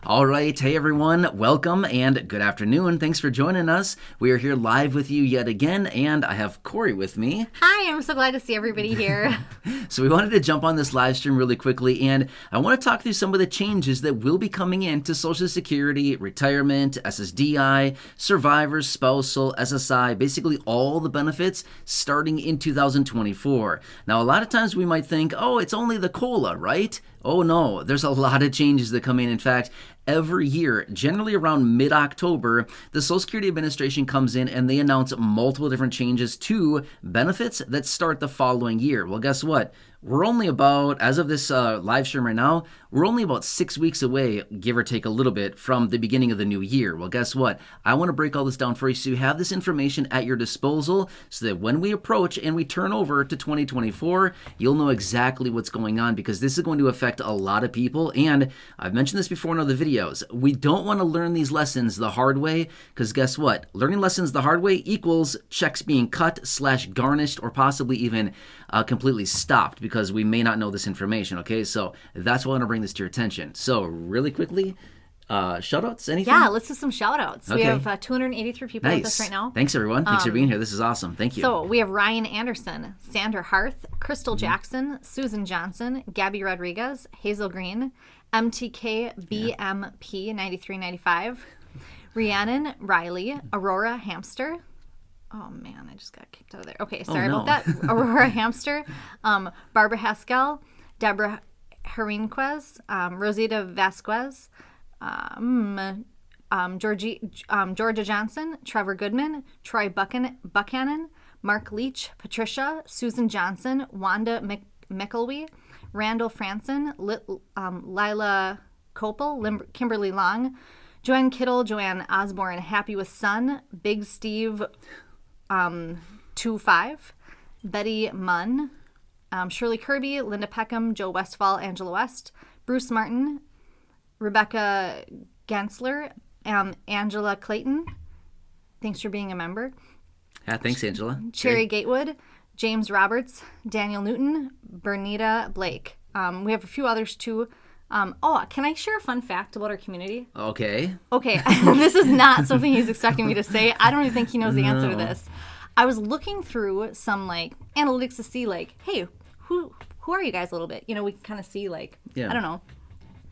All right. Hey, everyone. Welcome and good afternoon. Thanks for joining us. We are here live with you yet again, and I have Cory with me. Hi, I'm so glad to see everybody here. So we wanted to jump on this live stream really quickly, and I want to talk through some of the changes that will be coming into Social Security, retirement, SSDI, survivors, spousal, SSI, basically all the benefits starting in 2024. Now, a lot of times we might think, oh, it's only the COLA, right? Oh no, there's a lot of changes that come in. In fact, every year, generally around mid-October, the Social Security Administration comes in and they announce multiple different changes to benefits that start the following year. Well, guess what? We're only about, as of this live stream right now, we're only about 6 weeks away, give or take a little bit, from the beginning of the new year. Well, guess what? I want to break all this down for you so you have this information at your disposal so that when we approach and we turn over to 2024, you'll know exactly what's going on, because this is going to affect a lot of people. And I've mentioned this before in other videos. We don't want to learn these lessons the hard way, because guess what? Learning lessons the hard way equals checks being cut / garnished or possibly even completely stopped, because we may not know this information, okay? So that's why I want to bring this to your attention. So really quickly, shout-outs, anything? Yeah, let's do some shout-outs. Okay. We have 283 people with us right now. Thanks, everyone. Thanks for being here. This is awesome. Thank you. So we have Ryan Anderson, Sandra Harth, Crystal Jackson, Susan Johnson, Gabby Rodriguez, Hazel Green, MTK BMP 9395, Rhiannon Riley, Aurora Hamster. Oh, man, I just got kicked out of there. Okay, sorry about that. Aurora Hamster, Barbara Haskell, Deborah Herinquez, Rosita Vasquez, Georgia Johnson, Trevor Goodman, Troy Buchanan, Mark Leach, Patricia, Susan Johnson, Wanda Mickelwee, Randall Franson, Lila Copel, Kimberly Long, Joanne Kittle, Joanne Osborne, Happy with Sun, Big Steve 25, Betty Munn, Shirley Kirby, Linda Peckham, Joe Westfall, Angela West, Bruce Martin, Rebecca Gensler, Angela Clayton. Thanks for being a member. Yeah, thanks, Angela. Cherry Gatewood, James Roberts, Daniel Newton, Bernita Blake. We have a few others too. Can I share a fun fact about our community? Okay. This is not something he's expecting me to say. I don't even think he knows the answer to this. I was looking through some analytics to see hey, who are you guys a little bit? You know, we can kind of see I don't know,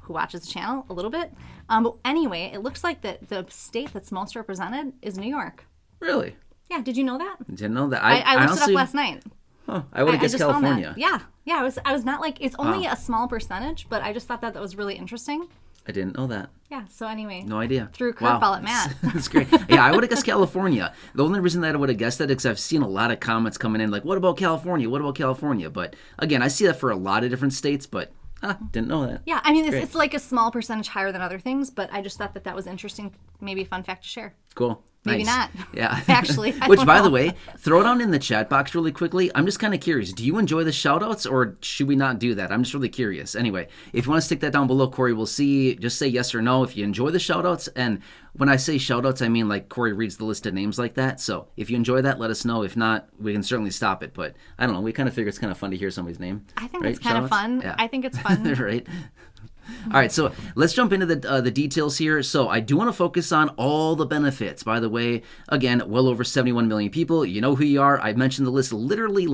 who watches the channel a little bit. But anyway, it looks like the state that's most represented is New York. Really? Yeah. Did you know that? Didn't know that. I looked it up last night. Huh, I would have guessed California. Yeah. I was not it's only a small percentage, but I just thought that was really interesting. I didn't know that. Yeah, so anyway. No idea. Threw a curveball at Matt. That's great. Yeah, I would have guessed California. The only reason that I would have guessed that is because I've seen a lot of comments coming in what about California? What about California? But again, I see that for a lot of different states, but didn't know that. Yeah, I mean, it's a small percentage higher than other things, but I just thought that was interesting, maybe a fun fact to share. Cool. Maybe nice. not. Yeah. Actually. Which, by the way, throw it on in the chat box really quickly. I'm just kind of curious. Do you enjoy the shout-outs, or should we not do that? I'm just really curious. Anyway, if you want to stick that down below, Cory, we'll see. Just say yes or no if you enjoy the shout-outs. And when I say shout-outs, I mean Cory reads the list of names like that. So if you enjoy that, let us know. If not, we can certainly stop it. But I don't know. We kind of figure it's kind of fun to hear somebody's name. I think it's kind of fun. Yeah. I think it's fun. Right. All right, so let's jump into the details here. So I do want to focus on all the benefits. By the way, again, well over 71 million people. You know who you are. I mentioned the list literally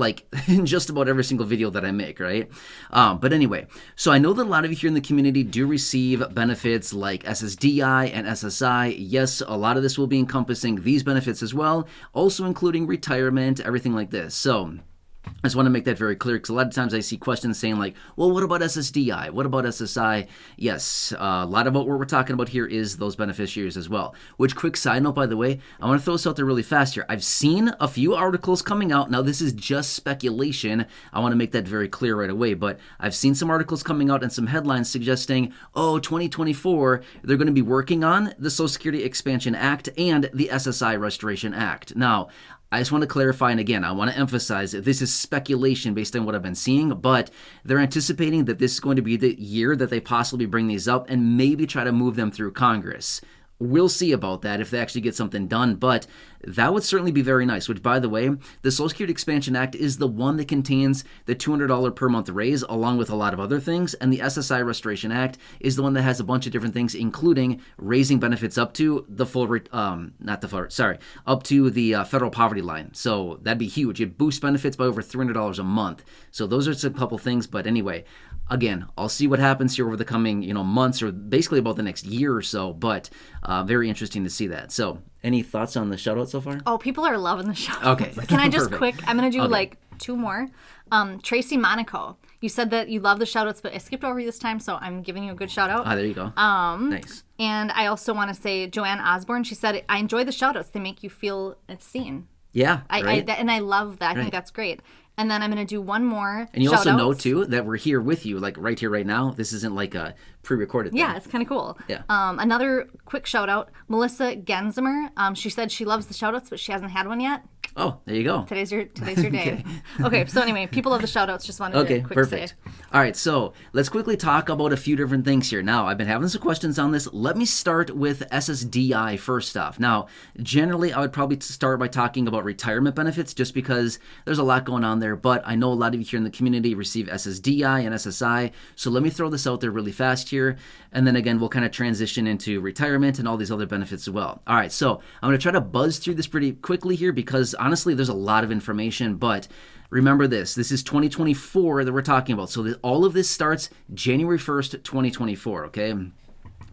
in just about every single video that I make, right? But anyway, so I know that a lot of you here in the community do receive benefits like SSDI and SSI. Yes, a lot of this will be encompassing these benefits as well, also including retirement, everything like this. So I just want to make that very clear, because a lot of times I see questions saying well, what about SSDI? What about SSI? Yes, a lot of what we're talking about here is those beneficiaries as well. Which, quick side note, by the way, I want to throw this out there really fast here. I've seen a few articles coming out. Now, this is just speculation. I want to make that very clear right away. But I've seen some articles coming out and some headlines suggesting, 2024, they're going to be working on the Social Security Expansion Act and the SSI Restoration Act. Now, I just want to clarify, and again, I want to emphasize that this is speculation based on what I've been seeing, but they're anticipating that this is going to be the year that they possibly bring these up and maybe try to move them through Congress. We'll see about that if they actually get something done, but that would certainly be very nice, which, by the way, the Social Security Expansion Act is the one that contains the $200 per month raise along with a lot of other things, and the SSI Restoration Act is the one that has a bunch of different things, including raising benefits up to the up to the federal poverty line. So that'd be huge. It'd boost benefits by over $300 a month. So those are a couple things, but anyway, again, I'll see what happens here over the coming, months, or basically about the next year or so, but very interesting to see that. So any thoughts on the shout-out so far? Oh, people are loving the shout-outs. Okay. Can I just I'm going to do two more. Tracy Monaco, you said that you love the shout-outs, but I skipped over you this time, so I'm giving you a good shout-out. There you go. Nice. And I also want to say Joanne Osborne, she said, I enjoy the shout-outs. They make you feel it's seen. Yeah, right. And I love that. I think that's great. And then I'm going to do one more. And you also know, too, that we're here with you, like right here, right now. This isn't like a pre-recorded thing. Yeah, it's kind of cool. Yeah. Another quick shout out, Melissa Genzimer. She said she loves the shout outs, but she hasn't had one yet. Oh, there you go. Today's your day. Okay, so anyway, people love the shout outs. Just wanted to quick say. All right, so let's quickly talk about a few different things here. Now, I've been having some questions on this. Let me start with SSDI first off. Now, generally, I would probably start by talking about retirement benefits just because there's a lot going on there, but I know a lot of you here in the community receive SSDI and SSI, so let me throw this out there really fast here, and then again, we'll kind of transition into retirement and all these other benefits as well. All right, so I'm going to try to buzz through this pretty quickly here because honestly, there's a lot of information, but remember this is 2024 that we're talking about. So all of this starts January 1st, 2024, okay?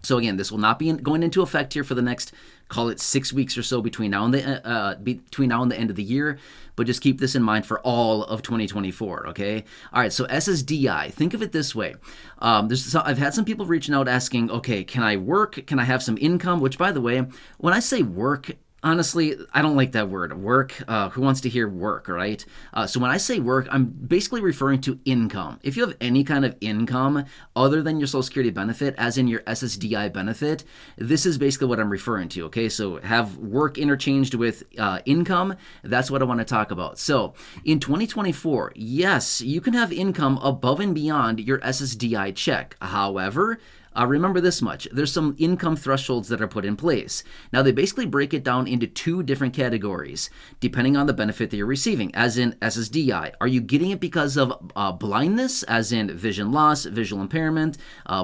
So again, this will not be going into effect here for the next, call it 6 weeks or so between now and the end of the year, but just keep this in mind for all of 2024, okay? All right, so SSDI, think of it this way. I've had some people reaching out asking, okay, can I work? Can I have some income? Which, by the way, when I say work, honestly, I don't like that word, work. Who wants to hear work, right? So when I say work, I'm basically referring to income. If you have any kind of income other than your Social Security benefit, as in your SSDI benefit, this is basically what I'm referring to, okay? So have work interchanged with income. That's what I want to talk about. So in 2024, yes, you can have income above and beyond your SSDI check. However, remember this much, there's some income thresholds that are put in place. Now, they basically break it down into two different categories, depending on the benefit that you're receiving, as in SSDI. Are you getting it because of blindness, as in vision loss, visual impairment,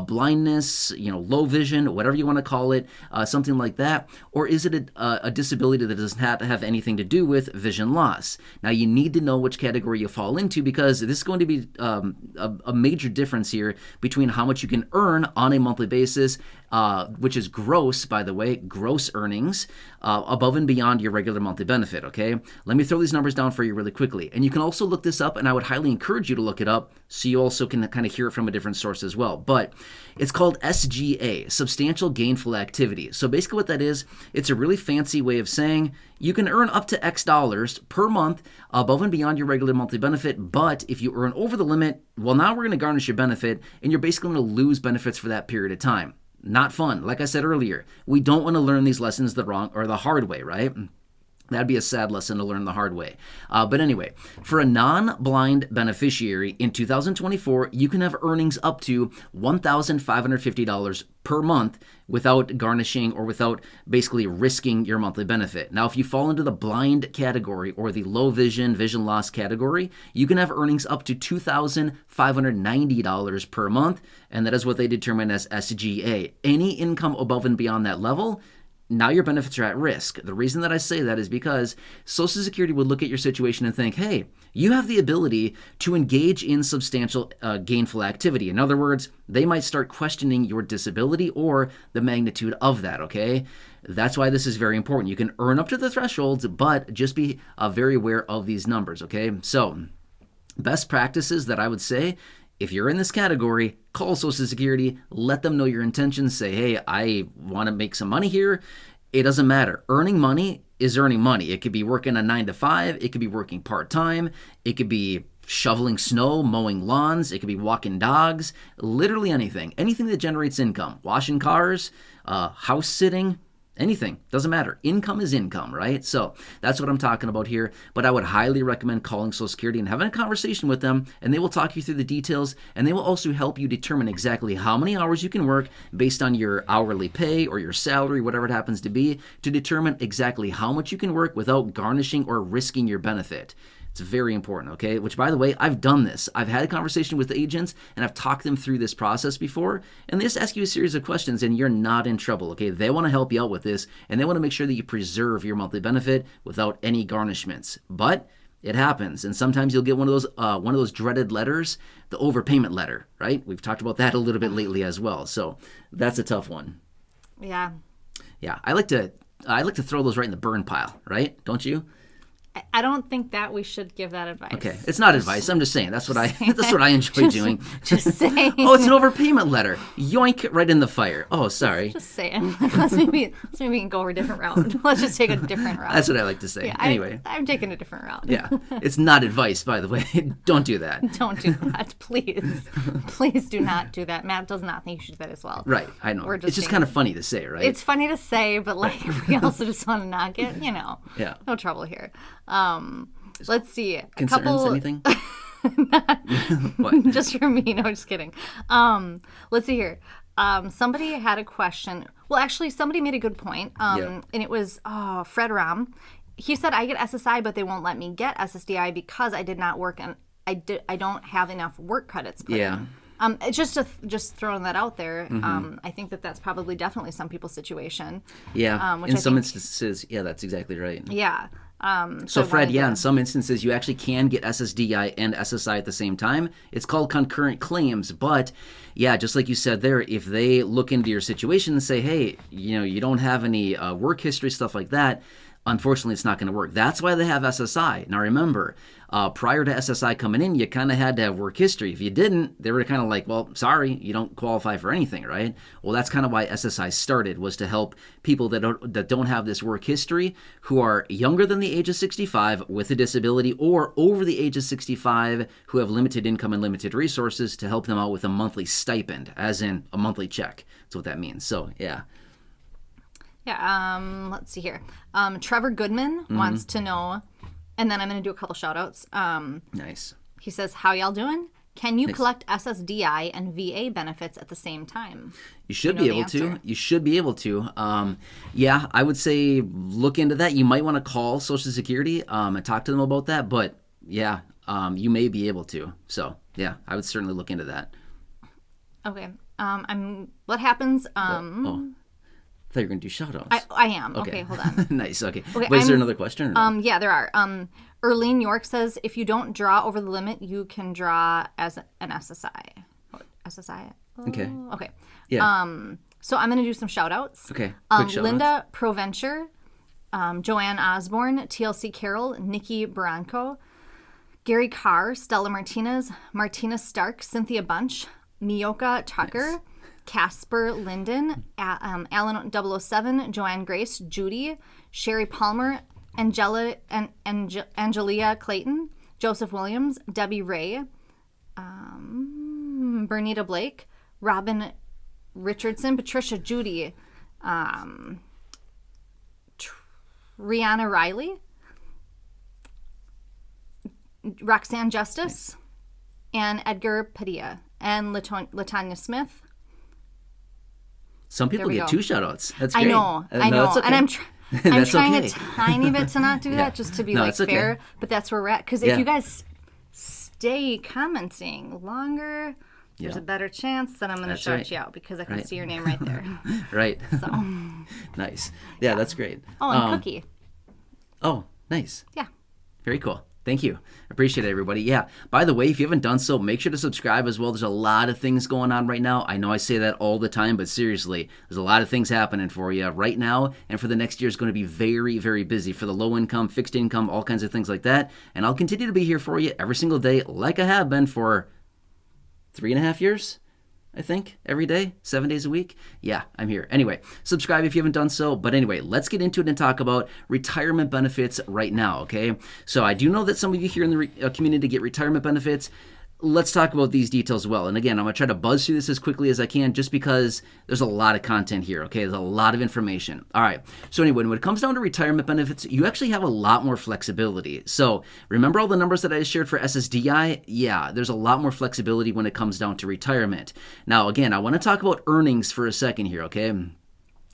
blindness, low vision, whatever you want to call it, something like that? Or is it a disability that doesn't have anything to do with vision loss? Now, you need to know which category you fall into because this is going to be a major difference here between how much you can earn on a monthly basis, which is gross, by the way, gross earnings, above and beyond your regular monthly benefit, okay? Let me throw these numbers down for you really quickly. And you can also look this up, and I would highly encourage you to look it up so you also can kind of hear it from a different source as well. But it's called SGA, Substantial Gainful Activity. So basically what that is, it's a really fancy way of saying you can earn up to X dollars per month above and beyond your regular monthly benefit, but if you earn over the limit, well, now we're going to garnish your benefit, and you're basically going to lose benefits for that period of time. Not fun. Like I said earlier, we don't want to learn these lessons the wrong or the hard way, right? That'd be a sad lesson to learn the hard way. But anyway, for a non-blind beneficiary in 2024, you can have earnings up to $1,550 per month without garnishing or without basically risking your monthly benefit. Now, if you fall into the blind category or the low vision, vision loss category, you can have earnings up to $2,590 per month, and that is what they determine as SGA. Any income above and beyond that level, now your benefits are at risk. The reason that I say that is because Social Security would look at your situation and think, hey, you have the ability to engage in substantial gainful activity. In other words, they might start questioning your disability or the magnitude of that, okay? That's why this is very important. You can earn up to the thresholds, but just be very aware of these numbers, okay? So, best practices that I would say, if you're in this category, call Social Security, let them know your intentions, say, hey, I want to make some money here. It doesn't matter. Earning money is earning money. It could be working a 9 to 5. It could be working part-time. It could be shoveling snow, mowing lawns. It could be walking dogs, literally anything. Anything that generates income. Washing cars, house sitting, anything, doesn't matter. Income is income, right? So that's what I'm talking about here. But I would highly recommend calling Social Security and having a conversation with them, and they will talk you through the details, and they will also help you determine exactly how many hours you can work based on your hourly pay or your salary, whatever it happens to be, to determine exactly how much you can work without garnishing or risking your benefit. It's very important, okay? Which, by the way, I've done this. I've had a conversation with the agents, and I've talked them through this process before, and they just ask you a series of questions, and you're not in trouble, okay? They want to help you out with this, and they want to make sure that you preserve your monthly benefit without any garnishments. But it happens, and sometimes you'll get one of those dreaded letters, the overpayment letter, right? We've talked about that a little bit lately as well, so that's a tough one. Yeah. Yeah, I like to throw those right in the burn pile, right? Don't you? I don't think that we should give that advice. Okay, it's not advice. I'm just saying that's what I enjoy doing. Just saying. Oh, it's an overpayment letter. Yoink it right in the fire. Oh, sorry. Just saying. Let's maybe we can go over a different route. Let's just take a different route. That's what I like to say. Yeah, anyway, I'm taking a different route. Yeah, it's not advice, by the way. Don't do that. Don't do that, please. Please do not do that. Matt does not think you should do that as well. Right, I know. It's just kind of funny to say, right? It's funny to say, but like we also just want to knock it. Yeah. No trouble here. Let's see. Concerns, anything? What? Just for me. No, just kidding. Let's see here. Somebody had a question. Well, actually, somebody made a good point. And it was Fred Ram. He said, I get SSI, but they won't let me get SSDI because I did not work and I don't have enough work credits put in. It's just throwing that out there. I think that's probably definitely some people's situation. Yeah. In some instances, yeah, that's exactly right. Yeah. So Fred, in some instances you actually can get SSDI and SSI at the same time. It's called concurrent claims, but yeah, just like you said there, if they look into your situation and say, hey, you don't have any work history, stuff like that, unfortunately it's not going to work. That's why they have SSI. Now remember, prior to SSI coming in, you kind of had to have work history. If you didn't, they were kind of like, well, sorry, you don't qualify for anything, right? Well, that's kind of why SSI started, was to help people that don't have this work history, who are younger than the age of 65 with a disability, or over the age of 65 who have limited income and limited resources, to help them out with a monthly stipend, as in a monthly check. That's what that means. So, yeah. Yeah, let's see here. Trevor Goodman wants to know, and then I'm going to do a couple shout outs. Nice. He says, how y'all doing? Can you collect SSDI and VA benefits at the same time? You should be able to. You should be able to. Yeah, I would say look into that. You might want to call Social Security and talk to them about that. But yeah, you may be able to. So yeah, I would certainly look into that. Okay. What happens? I thought you were going to do shout-outs. I am. Okay, hold on. Nice, okay. But is there another question? Or no? Yeah, there are. Erlene York says, if you don't draw over the limit, you can draw as an SSI. SSI? Okay. Okay. Yeah. So I'm going to do some shout-outs. Okay, quick shout-outs. Linda Proventure, Joanne Osborne, TLC Carroll, Nikki Branco, Gary Carr, Stella Martinez, Martina Stark, Cynthia Bunch, Miyoka Tucker, nice. Casper Linden, Alan 007, Joanne Grace, Judy, Sherry Palmer, Angelia Clayton, Joseph Williams, Debbie Ray, Bernita Blake, Robin Richardson, Patricia Judy, Rihanna Riley, Roxanne Justice, and Edgar Padilla, and Latanya Smith. Some people get 2 shout-outs. That's great. I know. Okay. And I'm trying okay. a tiny bit to not do that, just to be fair. Okay. But that's where we're at. Because if you guys stay commenting longer, there's a better chance that I'm going to shout you out, because I can see your name right there. Right. So nice. Yeah, that's great. Oh, and Cookie. Oh, nice. Yeah. Very cool. Thank you. Appreciate it, everybody. Yeah. By the way, if you haven't done so, make sure to subscribe as well. There's a lot of things going on right now. I know I say that all the time, but seriously, there's a lot of things happening for you right now. And for the next year is going to be very, very busy for the low income, fixed income, all kinds of things like that. And I'll continue to be here for you every single day, like I have been for 3.5 years. I think, every day, 7 days a week. Yeah, I'm here. Anyway, subscribe if you haven't done so. But anyway, let's get into it and talk about retirement benefits right now, okay? So I do know that some of you here in the community get retirement benefits. let's talk about these details as well. And again, I'm going to try to buzz through this as quickly as I can just because there's a lot of content here, okay? There's a lot of information. All right. So anyway, when it comes down to retirement benefits, you actually have a lot more flexibility. So remember all the numbers that I shared for SSDI? Yeah, there's a lot more flexibility when it comes down to retirement. Now, again, I want to talk about earnings for a second here, okay?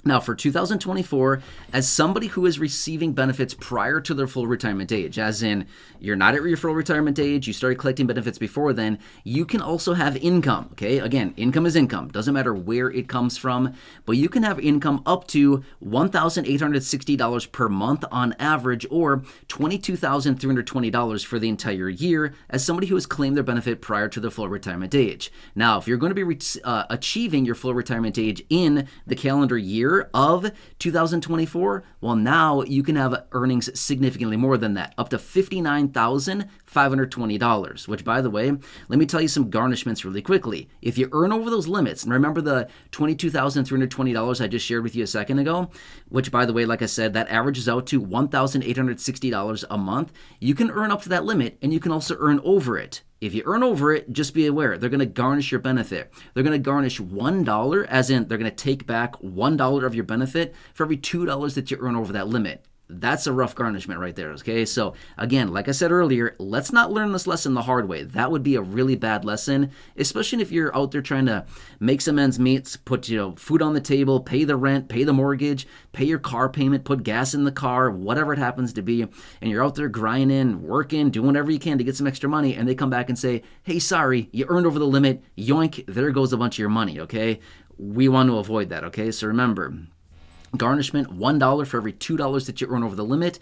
Now, for 2024, as somebody who is receiving benefits prior to their full retirement age, as in you're not at your full retirement age, you started collecting benefits before then, you can also have income, okay? Again, income is income. Doesn't matter where it comes from, but you can have income up to $1,860 per month on average, or $22,320 for the entire year as somebody who has claimed their benefit prior to their full retirement age. Now, if you're going to be achieving your full retirement age in the calendar year of 2024, well, now you can have earnings significantly more than that, up to $59,520, which, by the way, let me tell you some garnishments really quickly. If you earn over those limits, and remember the $22,320 I just shared with you a second ago, which, by the way, like I said, that averages out to $1,860 a month, you can earn up to that limit, and you can also earn over it. If you earn over it, just be aware, they're going to garnish your benefit. They're going to garnish $1, as in they're going to take back $1 of your benefit for every $2 that you earn over that limit. That's a rough garnishment right there, okay? So again, like I said earlier, let's not learn this lesson the hard way. That would be a really bad lesson, especially if you're out there trying to make some ends meet, put food on the table, pay the rent, pay the mortgage, pay your car payment, put gas in the car, whatever it happens to be, and you're out there grinding, working, doing whatever you can to get some extra money, and they come back and say, hey, sorry, you earned over the limit, yoink, there goes a bunch of your money, okay? We want to avoid that, okay? So remember, garnishment, $1 for every $2 that you earn over the limit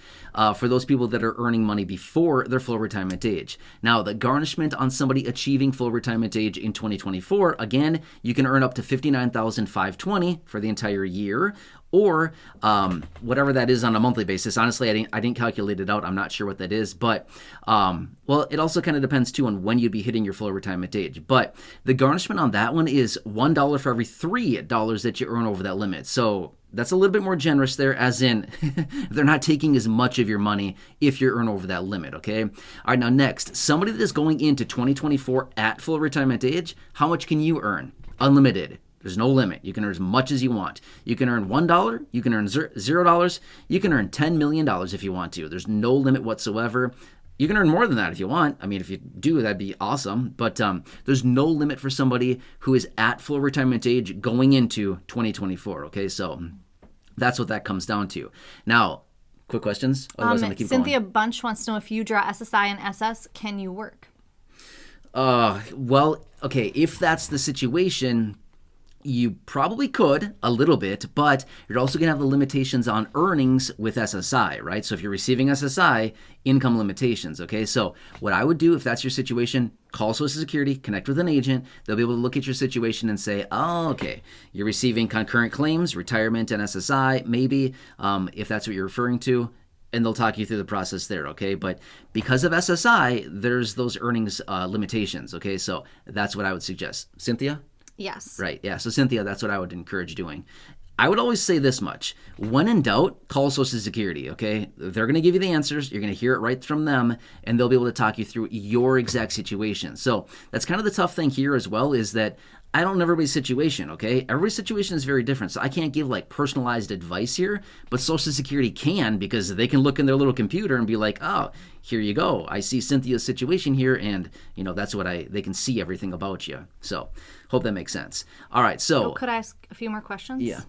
for those people that are earning money before their full retirement age. Now, the garnishment on somebody achieving full retirement age in 2024, again, you can earn up to $59,520 for the entire year, or whatever that is on a monthly basis. Honestly, I didn't calculate it out. I'm not sure what that is, but well, it also kind of depends too on when you'd be hitting your full retirement age. But the garnishment on that one is $1 for every $3 that you earn over that limit. So that's a little bit more generous there, as in they're not taking as much of your money if you earn over that limit, okay? All right, now next, somebody that is going into 2024 at full retirement age, how much can you earn? Unlimited. There's no limit. You can earn as much as you want. You can earn $1, you can earn $0, you can earn $10 million if you want to. There's no limit whatsoever. You can earn more than that if you want. I mean, if you do, that'd be awesome. But there's no limit for somebody who is at full retirement age going into 2024, okay? So that's what that comes down to. Now, quick questions? Otherwise, I'm going to keep Cynthia going. Bunch wants to know, if you draw SSI and SS, can you work? Well, okay, if that's the situation, you probably could a little bit, but you're also going to have the limitations on earnings with SSI, right? So if you're receiving SSI, income limitations, okay? So what I would do if that's your situation, call Social Security, connect with an agent. They'll be able to look at your situation and say, oh, okay, you're receiving concurrent claims, retirement, and SSI, maybe, if that's what you're referring to. And they'll talk you through the process there, okay? But because of SSI, there's those earnings limitations, okay? So that's what I would suggest. Cynthia? Yes. Right, yeah. So Cynthia, that's what I would encourage doing. I would always say this much. When in doubt, call Social Security, okay? They're going to give you the answers. You're going to hear it right from them, and they'll be able to talk you through your exact situation. So that's kind of the tough thing here as well, is that I don't know everybody's situation, okay? Everybody's situation is very different, so I can't give like personalized advice here, but Social Security can, because they can look in their little computer and be like, oh, here you go. I see Cynthia's situation here, and that's what they can see everything about you. So hope that makes sense. All right, so. Could I ask a few more questions? Yeah.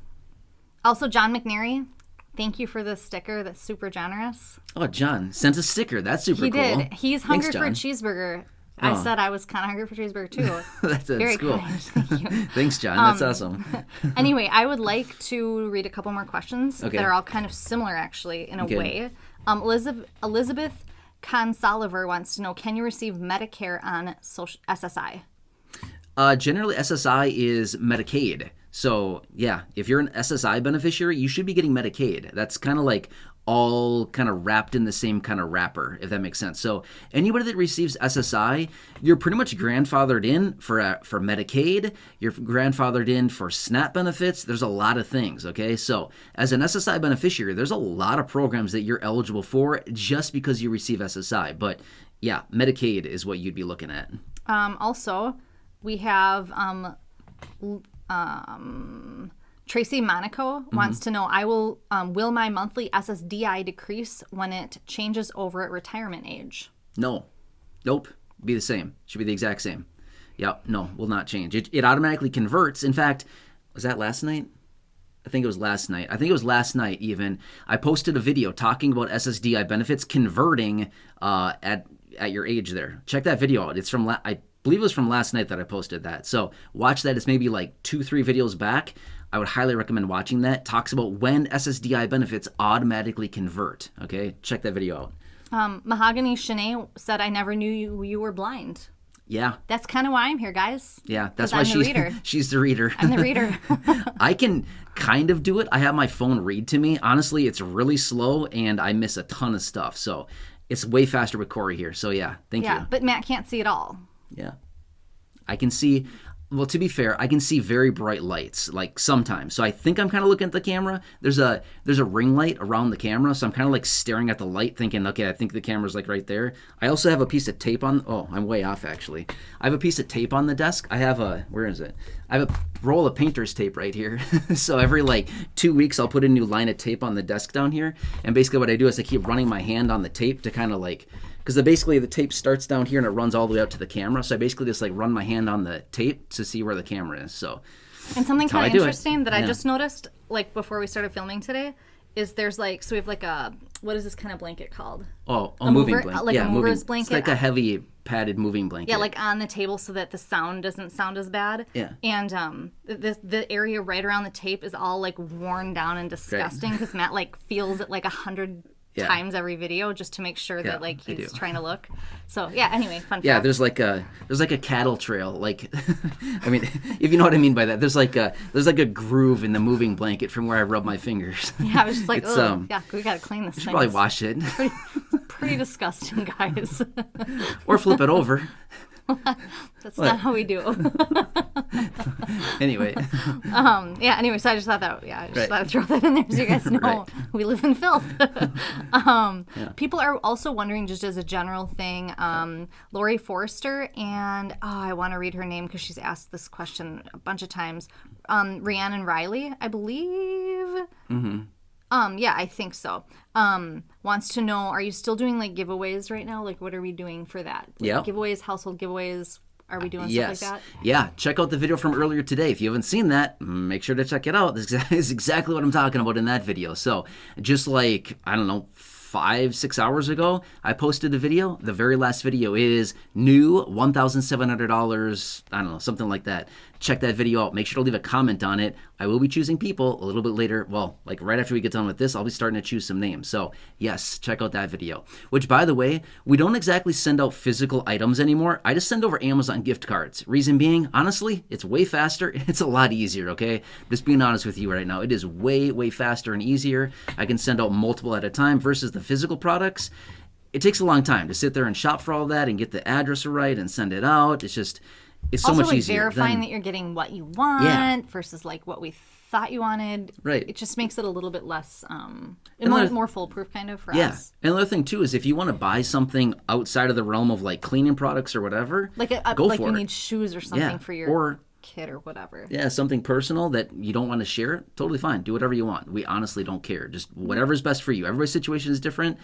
Also, John McNary, thank you for the sticker. That's super generous. Oh, John sent a sticker. That's super cool. He did. He's hungry Thanks, for a John. cheeseburger. I said I was kind of hungry for cheeseburger too. That's Very cool. kind. Thank you. Thanks, John. That's awesome. Anyway, I would like to read a couple more questions Okay. that are all kind of similar, actually, in a Okay. way. Elizabeth Consoliver wants to know, can you receive Medicare on SSI? Generally, SSI is Medicaid. So, yeah, if you're an SSI beneficiary, you should be getting Medicaid. That's kind of like all kind of wrapped in the same kind of wrapper, if that makes sense. So anybody that receives SSI, you're pretty much grandfathered in for Medicaid. You're grandfathered in for SNAP benefits. There's a lot of things, okay? So as an SSI beneficiary, there's a lot of programs that you're eligible for just because you receive SSI. But yeah, Medicaid is what you'd be looking at. Also, we have Tracy Monaco wants to know, will my monthly SSDI decrease when it changes over at retirement age? No. Nope. Be the same. Should be the exact same. Yep. No, will not change. It automatically converts. In fact, was that last night? I think it was last night. Even. I posted a video talking about SSDI benefits converting at your age there. Check that video out. It's from, I believe it was from last night that I posted that. So watch that. It's maybe like 2-3 videos back. I would highly recommend watching that. Talks about when SSDI benefits automatically convert. Okay, check that video out. Mahogany Shanae said, I never knew you were blind. Yeah. That's kind of why I'm here, guys. Yeah, that's why she's the reader. I'm the reader. I can kind of do it. I have my phone read to me. Honestly, it's really slow, and I miss a ton of stuff. So it's way faster with Cory here. So yeah, thank you. Yeah, but Matt can't see it all. Yeah. I can see, well, to be fair, I can see very bright lights, like sometimes. So I think I'm kind of looking at the camera. There's a ring light around the camera, so I'm kind of like staring at the light thinking, okay, I think the camera's like right there. I also have a piece of tape on, oh, I'm way off actually. I have a piece of tape on the desk. I have where is it? I have a roll of painter's tape right here. So every like 2 weeks I'll put a new line of tape on the desk down here. And basically what I do is I keep running my hand on the tape to kind of like, because basically the tape starts down here and it runs all the way up to the camera. So I basically just like run my hand on the tape to see where the camera is. So, and something kind of interesting that I just noticed, like before we started filming today, is there's like, so we have like a, what is this kind of blanket called? Oh, a moving blanket. Like a mover's blanket. It's like a heavy padded moving blanket. Yeah, like on the table so that the sound doesn't sound as bad. Yeah. And the area right around the tape is all like worn down and disgusting because Matt like feels it like 100 times every video just to make sure that like he's trying to look. So yeah, anyway, fun fact. Yeah, there's like a cattle trail, like I mean, if you know what I mean by that. There's like a groove in the moving blanket from where I rub my fingers. Yeah, I was just like, yeah, we gotta clean this thing. Probably wash it. Pretty disgusting, guys. Or flip it over. That's not how we do. Anyway. Anyway, so I just thought that, I just thought I'd throw that in there so you guys know we live in filth. People are also wondering, just as a general thing, Lori Forrester and, I want to read her name because she's asked this question a bunch of times. Rhiannon Riley, I believe. Mm-hmm. Yeah, I think so. Wants to know, are you still doing like giveaways right now? Like, what are we doing for that? Like, giveaways, household giveaways. Are we doing stuff like that? Yeah. Check out the video from earlier today. If you haven't seen that, make sure to check it out. This is exactly what I'm talking about in that video. So just like, I don't know, 5-6 hours ago, I posted a video. The very last video is new $1,700. I don't know, something like that. Check that video out. Make sure to leave a comment on it. I will be choosing people a little bit later. Well, like right after we get done with this, I'll be starting to choose some names. So yes, check out that video. Which, by the way, we don't exactly send out physical items anymore. I just send over Amazon gift cards. Reason being, honestly, it's way faster. It's a lot easier, okay? Just being honest with you right now. It is way, way faster and easier. I can send out multiple at a time versus the physical products. It takes a long time to sit there and shop for all that and get the address right and send it out. It's just... It's so also, much easier. Verifying that you're getting what you want versus like what we thought you wanted. Right. It just makes it a little bit less, more foolproof kind of for us. Yeah. And another thing too is if you want to buy something outside of the realm of like cleaning products or whatever, like go like for you it. Need shoes or something for your kid or whatever. Yeah, something personal that you don't want to share, totally fine. Do whatever you want. We honestly don't care. Just whatever's best for you. Everybody's situation is different.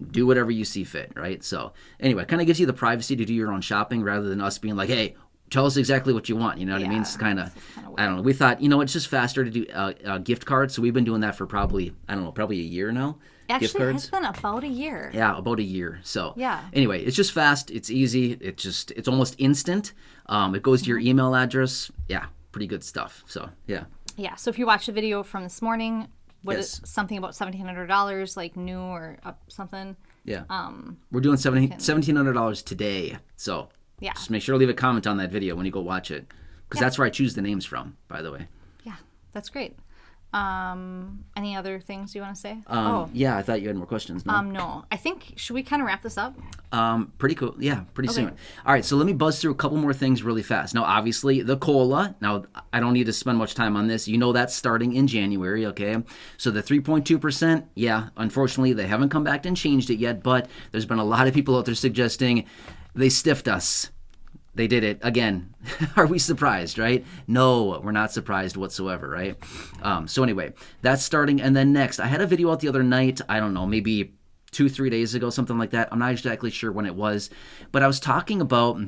Do whatever you see fit, right? So anyway, it kind of gives you the privacy to do your own shopping rather than us being like, hey, tell us exactly what you want. You know what I mean? It's kind of, I don't know. We thought, it's just faster to do gift cards. So we've been doing that for probably a year now. Actually, it's been about a year. Yeah, about a year. So yeah. Anyway, it's just fast. It's easy. It's almost instant. It goes to your email address. Yeah, pretty good stuff. So yeah. Yeah. So if you watch the video from this morning, is something about $1,700, like new or something? Yeah. We're doing $1,700 today. So. Yeah. Just make sure to leave a comment on that video when you go watch it. Because that's where I choose the names from, by the way. Yeah, that's great. Any other things you want to say? Yeah, I thought you had more questions. No? No. I think, should we kind of wrap this up? Pretty cool. Yeah, pretty soon. All right, so let me buzz through a couple more things really fast. Now, obviously, the COLA. Now, I don't need to spend much time on this. You know that's starting in January, okay? So the 3.2%, yeah, unfortunately, they haven't come back and changed it yet, but there's been a lot of people out there suggesting they stiffed us. They did it again. Are we surprised, right? No, we're not surprised whatsoever, right? So anyway, that's starting. And then next, I had a video out the other night. I don't know, maybe 2-3 days ago, something like that. I'm not exactly sure when it was, but I was talking about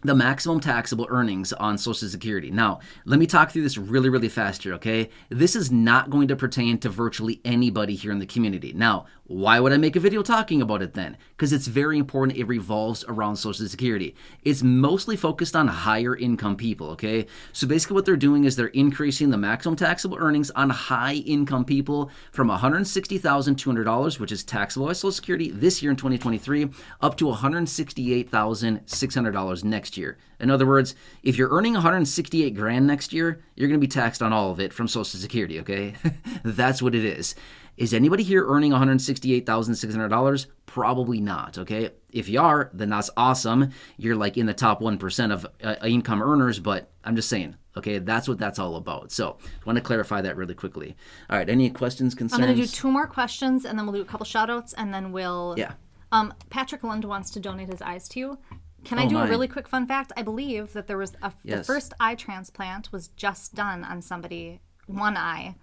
the maximum taxable earnings on Social Security. Now, let me talk through this really, really fast here, okay? This is not going to pertain to virtually anybody here in the community. Now, why would I make a video talking about it then? Because it's very important. It revolves around Social Security. It's mostly focused on higher income people, okay? So basically what they're doing is they're increasing the maximum taxable earnings on high income people from $160,200, which is taxable by Social Security this year in 2023, up to $168,600 next year. In other words, if you're earning $168,000 next year, you're going to be taxed on all of it from Social Security, okay? That's what it is. Is anybody here earning $168,600? Probably not, okay? If you are, then that's awesome. You're like in the top 1% of income earners, but I'm just saying, okay, that's what that's all about. So I want to clarify that really quickly. All right, any questions, concerns? I'm going to do 2 more questions, and then we'll do a couple shout-outs, and then we'll... Yeah. Patrick Lund wants to donate his eyes to you. Can I do a really quick fun fact? I believe that there was the first eye transplant was just done on somebody, one eye.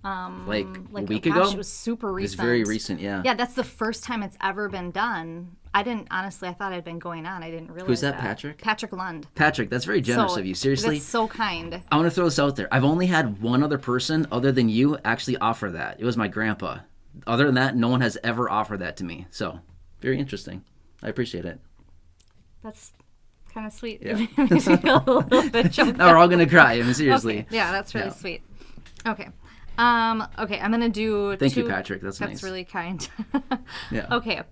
Like a week ago? It was super recent. It's very recent, yeah. Yeah, that's the first time it's ever been done. I thought it had been going on. I didn't realize Who's that, Patrick? Patrick Lund. Patrick, that's very generous of you. Seriously? That's so kind. I want to throw this out there. I've only had one other person other than you actually offer that. It was my grandpa. Other than that, no one has ever offered that to me. So, very interesting. I appreciate it. That's kind of sweet. Yeah. Makes me feel a little bit choked Now we're all going to cry. I mean, seriously. Okay. Yeah, that's really sweet. Okay. Okay, I'm going to do Thank you, Patrick. That's nice. That's really kind. Yeah. Okay.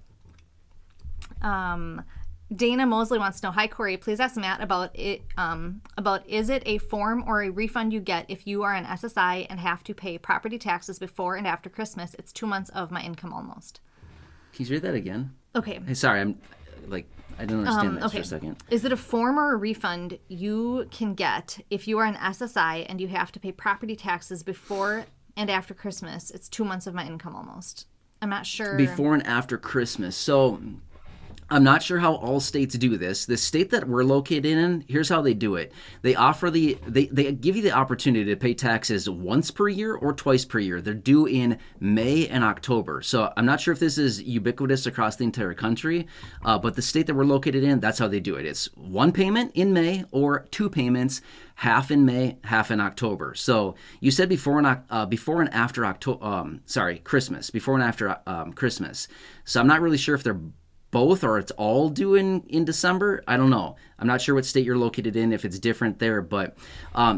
Dana Mosley wants to know, hi, Cory, please ask Matt about it. Is it a form or a refund you get if you are an SSI and have to pay property taxes before and after Christmas? It's 2 months of my income almost. Can you read that again? Okay. Hey, sorry, I didn't understand that for okay. a second. Is it a form or a refund you can get if you are an SSI and you have to pay property taxes before and after Christmas? It's 2 months of my income almost. I'm not sure. Before and after Christmas. So I'm not sure how all states do this. The state that we're located in, here's how they do it. They give you the opportunity to pay taxes once per year or twice per year. They're due in May and October. So I'm not sure if this is ubiquitous across the entire country, but the state that we're located in, that's how they do it. It's one payment in May or 2 payments, half in May, half in October. So you said before and after Christmas, before and after Christmas. So I'm not really sure if they're both or it's all due in December. I don't know. I'm not sure what state you're located in, if it's different there. But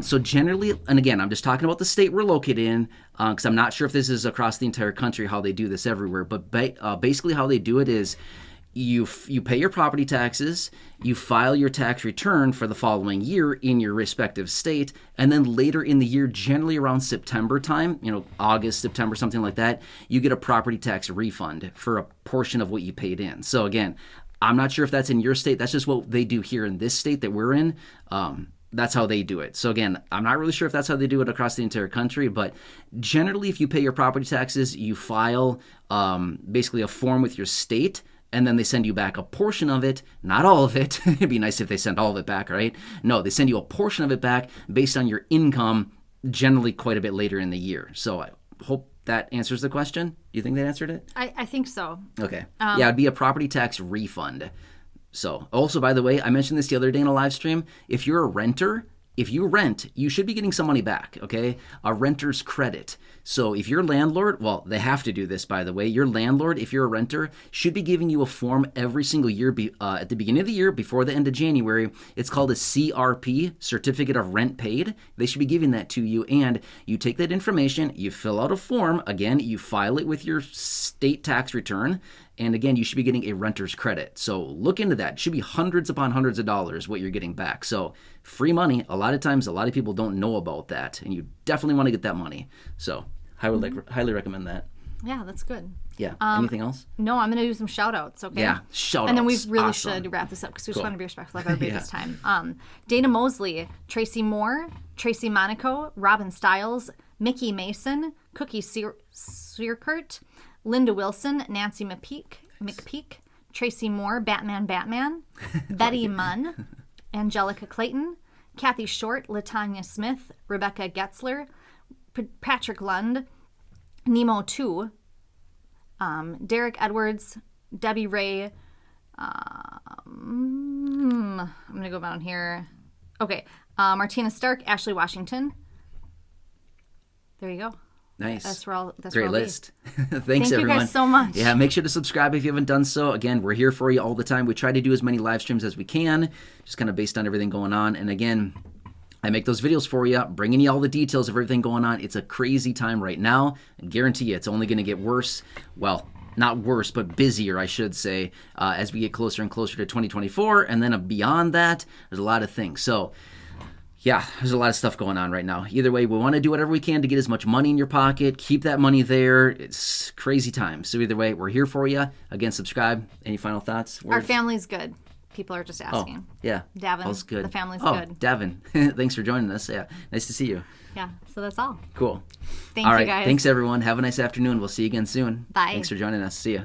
so generally, and again, I'm just talking about the state we're located in because I'm not sure if this is across the entire country, how they do this everywhere. But basically how they do it is you pay your property taxes, you file your tax return for the following year in your respective state, and then later in the year, generally around September time, August, September, something like that, you get a property tax refund for a portion of what you paid in. So again, I'm not sure if that's in your state. That's just what they do here in this state that we're in. That's how they do it. So again, I'm not really sure if that's how they do it across the entire country, but generally if you pay your property taxes, you file basically a form with your state, and then they send you back a portion of it, not all of it. It'd be nice if they sent all of it back, right? No, they send you a portion of it back based on your income, generally quite a bit later in the year. So I hope that answers the question. Do you think that answered it? I think so. Okay. Yeah, it'd be a property tax refund. So also, by the way, I mentioned this the other day in a live stream. If you're a renter, if you rent, you should be getting some money back, okay? A renter's credit. So if your landlord, well, they have to do this, by the way. Your landlord, if you're a renter, should be giving you a form every single year at the beginning of the year, before the end of January. It's called a CRP, Certificate of Rent Paid. They should be giving that to you, and you take that information, you fill out a form. Again, you file it with your state tax return, and again, you should be getting a renter's credit. So look into that. It should be hundreds upon hundreds of dollars what you're getting back. So free money. A lot of times, a lot of people don't know about that, and you definitely want to get that money. So I would highly recommend that. Yeah, that's good. Yeah. Anything else? No, I'm going to do some shout-outs, okay? Yeah, shout-outs. And then we really Awesome. should wrap this up because we just want to be respectful of everybody this time. Dana Mosley, Tracy Moore, Tracy Monaco, Robin Stiles, Mickey Mason, Cookie Searkert, Linda Wilson, Nancy McPeak, Tracy Moore, Batman, Betty Munn, Angelica Clayton, Kathy Short, Latanya Smith, Rebecca Getzler, Patrick Lund, Nemo 2, Derek Edwards, Debbie Ray. I'm going to go down here. Okay. Martina Stark, Ashley Washington. There you go. Nice. That's where I'll Great list. Thanks, Thank everyone. you guys so much. Yeah, make sure to subscribe if you haven't done so. Again, we're here for you all the time. We try to do as many live streams as we can, just kind of based on everything going on. And again, I make those videos for you, bringing you all the details of everything going on. It's a crazy time right now. I guarantee you it's only going to get worse. Well, not worse, but busier, I should say, as we get closer and closer to 2024. And then beyond that, there's a lot of things. So, yeah, there's a lot of stuff going on right now. Either way, we want to do whatever we can to get as much money in your pocket, keep that money there. It's crazy times. So either way, we're here for you. Again, subscribe. Any final thoughts? Our family's good. People are just asking. Oh, yeah. Davin, all's good. the family's good. Davin, thanks for joining us. Yeah, nice to see you. Yeah, so that's all. Cool. Thank all you, right, guys. thanks, everyone. Have a nice afternoon. We'll see you again soon. Bye. Thanks for joining us. See ya.